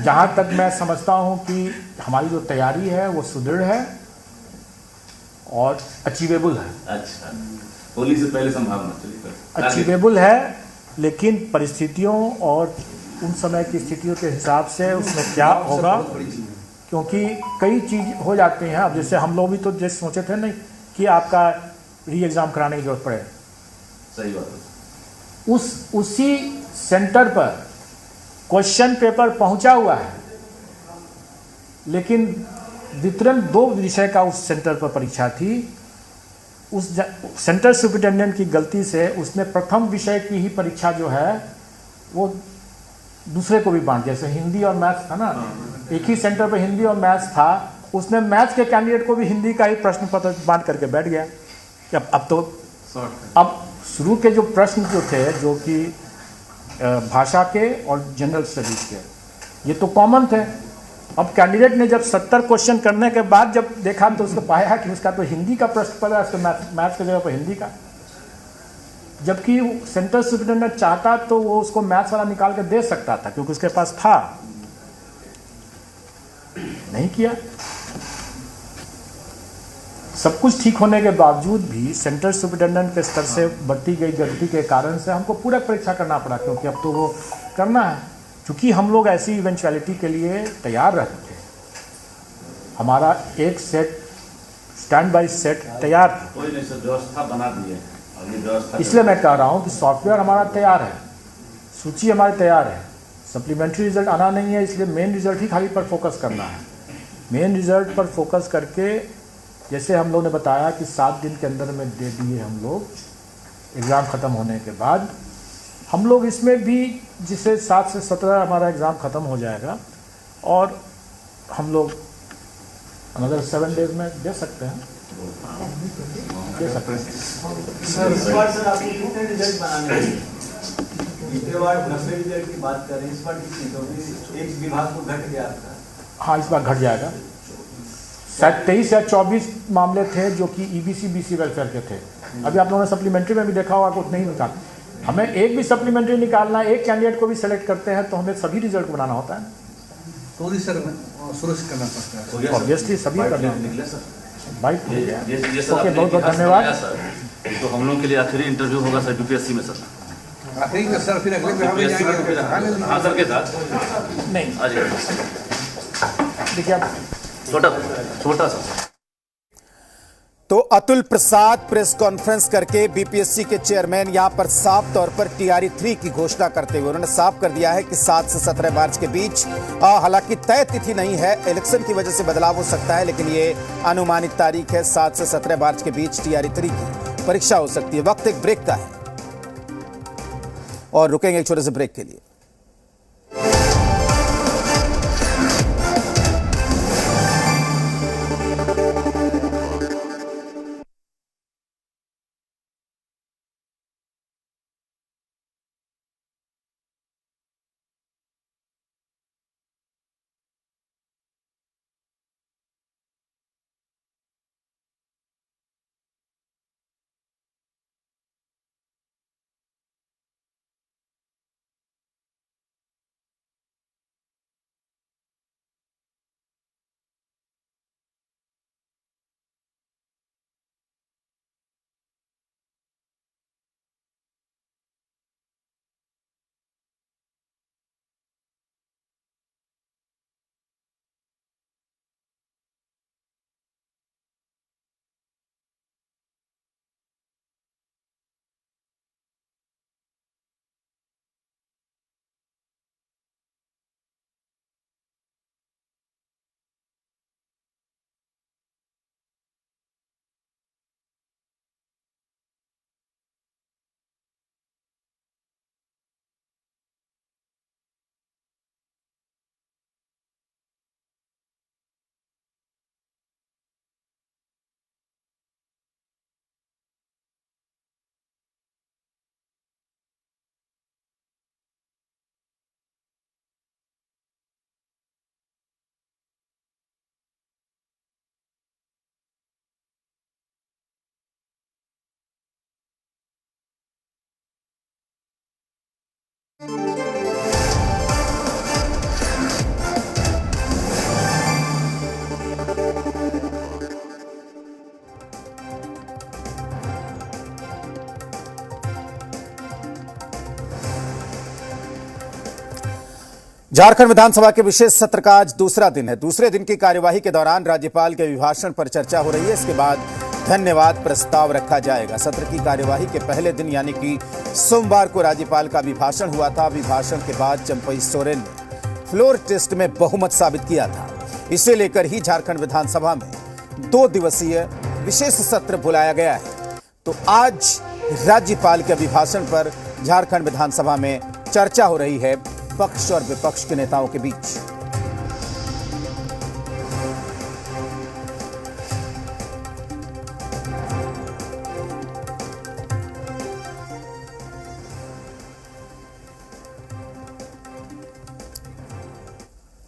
जहाँ तक मैं समझता हूँ कि हमारी जो तैयारी है वो सुदृढ़ है और अचीवेबल है। अच्छा, होली से पहले संभावना, चलिए अचीवेबल है, लेकिन परिस्थितियों और उन समय की स्थितियों के हिसाब से उसमें क्या होगा, क्योंकि कई चीज़ हो जाती हैं। अब जैसे हम लोग भी तो जैसे सोचे थे नहीं कि आपका री एग्ज़ाम कराने की जरूरत पड़े, सही बात है। उसी सेंटर पर क्वेश्चन पेपर पहुंचा हुआ है, लेकिन वितरण 2 विषय का उस सेंटर पर परीक्षा थी। उस सेंटर सुपरिटेंडेंट की गलती से उसने प्रथम विषय की ही परीक्षा जो है वो दूसरे को भी बांट दिया। जैसे हिंदी और मैथ्स था ना, एक ही सेंटर पर हिंदी और मैथ्स था, उसने मैथ्स के कैंडिडेट को भी हिंदी का ही प्रश्न पत्र बांट करके बैठ गया कि अब शुरू के जो प्रश्न जो थे, जो कि भाषा के और जनरल स्टडीज़ के, ये तो कॉमन थे। अब कैंडिडेट ने जब 70 क्वेश्चन करने के बाद जब देखा तो उसको पाया कि उसका तो हिंदी का प्रश्न पड़ा है, उसको मैथ्स की जगह पर हिंदी का, जबकि सेंटर सुपरिटेंडेंट चाहता तो वो उसको मैथ्स वाला निकाल के दे सकता था, क्योंकि उसके पास था। नहीं किया। सब कुछ ठीक होने के बावजूद भी सेंटर सुपरिटेंडेंट के स्तर से बढ़ती गई गलती के कारण से हमको पूरा परीक्षा करना पड़ा, क्योंकि अब तो वो करना है। क्योंकि हम लोग ऐसी इवेंचुअलिटी के लिए तैयार रहते थे, हमारा एक सेट स्टैंड बाई सेट तैयार था। कोई नहीं सर, व्यवस्था बना दी है, इसलिए मैं कह रहा हूँ कि सॉफ्टवेयर हमारा तैयार है, सूची हमारी तैयार है, सप्लीमेंट्री रिजल्ट आना नहीं है, इसलिए मेन रिजल्ट ही खाली पर फोकस करना है। मेन रिजल्ट पर फोकस करके, जैसे हम लोग ने बताया कि 7 दिन के अंदर में दे दिए हम लोग एग्ज़ाम ख़त्म होने के बाद। हम लोग इसमें भी जिसे 7 से 17 हमारा एग्ज़ाम ख़त्म हो जाएगा, और हम लोग अनदर 7 डेज में दे सकते हैं, दे सकते हैं। सर आपको कितने रिजल्ट बनाने हैं? पिछले बार 90 रिजल्ट की बात करें, इस बार कितनी? तो एक विभाग को घट गया था। हाँ, इस बार घट जाएगा। शायद 23 या 24 मामले थे जो कि ईबीसी बीसी वेलफेयर के थे। अभी आप लोगों ने सप्लीमेंट्री में भी देखा होगा, कुछ नहीं निकाल, हमें एक भी सप्लीमेंट्री निकालना है, एक कैंडिडेट को भी सेलेक्ट करते हैं तो हमें सभी रिजल्ट को बनाना होता है। तो सर शुरू से करना पड़ता है, ऑब्वियसली सभी करना निकले सर। भाई ये सर ओके, आपने बहुत बहुत इतिहास धन्यवाद बनाया सर। तो हम लोग के लिए आखिरी इंटरव्यू होगा सर यूपीएससी में सर। आखिरी का सर, फिर अगले में यूपीएससी में फिर हाँ सर के साथ नहीं। आ जाइए, देखिए आप छोटा सा। तो अतुल प्रसाद प्रेस कॉन्फ्रेंस करके बीपीएससी के चेयरमैन यहां पर साफ तौर पर टीआरई 3 की घोषणा करते हुए उन्होंने साफ कर दिया है कि 7 से 17 मार्च के बीच, हालांकि तय तिथि नहीं है, इलेक्शन की वजह से बदलाव हो सकता है, लेकिन ये अनुमानित तारीख है। 7 से 17 मार्च के बीच टीआरई 3 की परीक्षा हो सकती है। वक्त एक ब्रेक का है और रुकेंगे एक छोटे से ब्रेक के लिए। झारखंड विधानसभा के विशेष सत्र का आज दूसरा दिन है। दूसरे दिन की कार्यवाही के दौरान राज्यपाल के अभिभाषण पर चर्चा हो रही है। इसके बाद धन्यवाद प्रस्ताव रखा जाएगा। सत्र की कार्यवाही के पहले दिन यानी कि सोमवार को राज्यपाल का अभिभाषण हुआ था। अभिभाषण के बाद चंपई सोरेन ने फ्लोर टेस्ट में बहुमत साबित किया था। इसे लेकर ही झारखंड विधानसभा में 2 दिवसीय विशेष सत्र बुलाया गया है। तो आज राज्यपाल के अभिभाषण पर झारखंड विधानसभा में चर्चा हो रही है पक्ष और विपक्ष के नेताओं के बीच।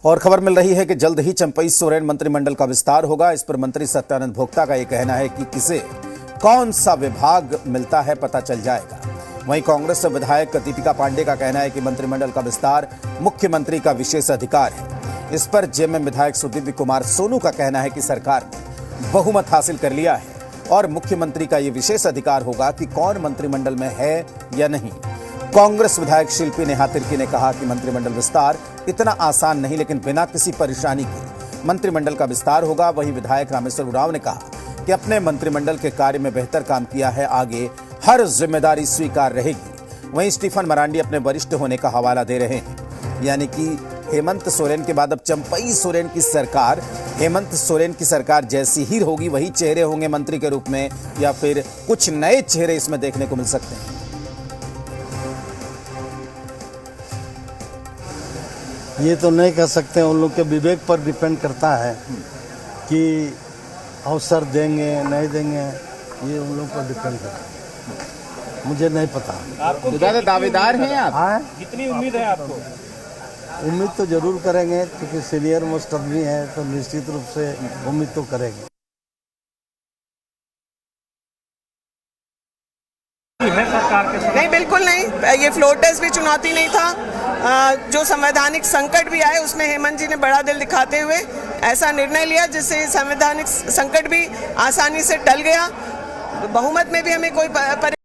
और खबर मिल रही है कि जल्द ही चंपई सोरेन मंत्रिमंडल का विस्तार होगा। इस पर मंत्री सत्यानंद भोक्ता का यह कहना है कि किसे कौन सा विभाग मिलता है पता चल जाएगा। वहीं कांग्रेस विधायक दीपिका पांडे का कहना है कि मंत्रिमंडल का विस्तार मुख्यमंत्री का विशेष अधिकार है। इस पर जेएमएम विधायक सुदिव्य कुमार सोनू का कहना है कि सरकार ने बहुमत हासिल कर लिया है और मुख्यमंत्री का यह विशेष अधिकार होगा कि कौन मंत्रिमंडल में है या नहीं। कांग्रेस विधायक शिल्पी नेहा तिर्की ने कहा कि मंत्रिमंडल विस्तार इतना आसान नहीं, लेकिन बिना किसी परेशानी के मंत्रिमंडल का विस्तार होगा। वहीं विधायक रामेश्वर उरांव ने कहा कि अपने मंत्रिमंडल के कार्य में बेहतर काम किया है, आगे हर जिम्मेदारी स्वीकार रहेगी। वहीं स्टीफन मरांडी अपने वरिष्ठ होने का हवाला दे रहे हैं, यानी कि हेमंत सोरेन के बाद अब चंपई सोरेन की सरकार हेमंत सोरेन की सरकार जैसी ही होगी, वही चेहरे होंगे मंत्री के रूप में या फिर कुछ नए चेहरे इसमें देखने को मिल सकते हैं। ये तो नहीं कह सकते, उन लोग के विवेक पर डिपेंड करता है कि अवसर देंगे नहीं देंगे, ये उन लोग पर डिपेंड करता है। मुझे नहीं पता। आपको ज़्यादा दावेदार हैं आप? हाँ, कितनी उम्मीद है आपको? उम्मीद तो जरूर करेंगे, क्योंकि सीनियर मोस्ट आदमी है तो निश्चित रूप से उम्मीद तो करेंगे। नहीं, बिल्कुल नहीं। ये फ्लोर टेस्ट भी चुनौती नहीं था। जो संवैधानिक संकट भी आए उसमें हेमंत जी ने बड़ा दिल दिखाते हुए ऐसा निर्णय लिया जिससे संवैधानिक संकट भी आसानी से टल गया। बहुमत में भी हमें कोई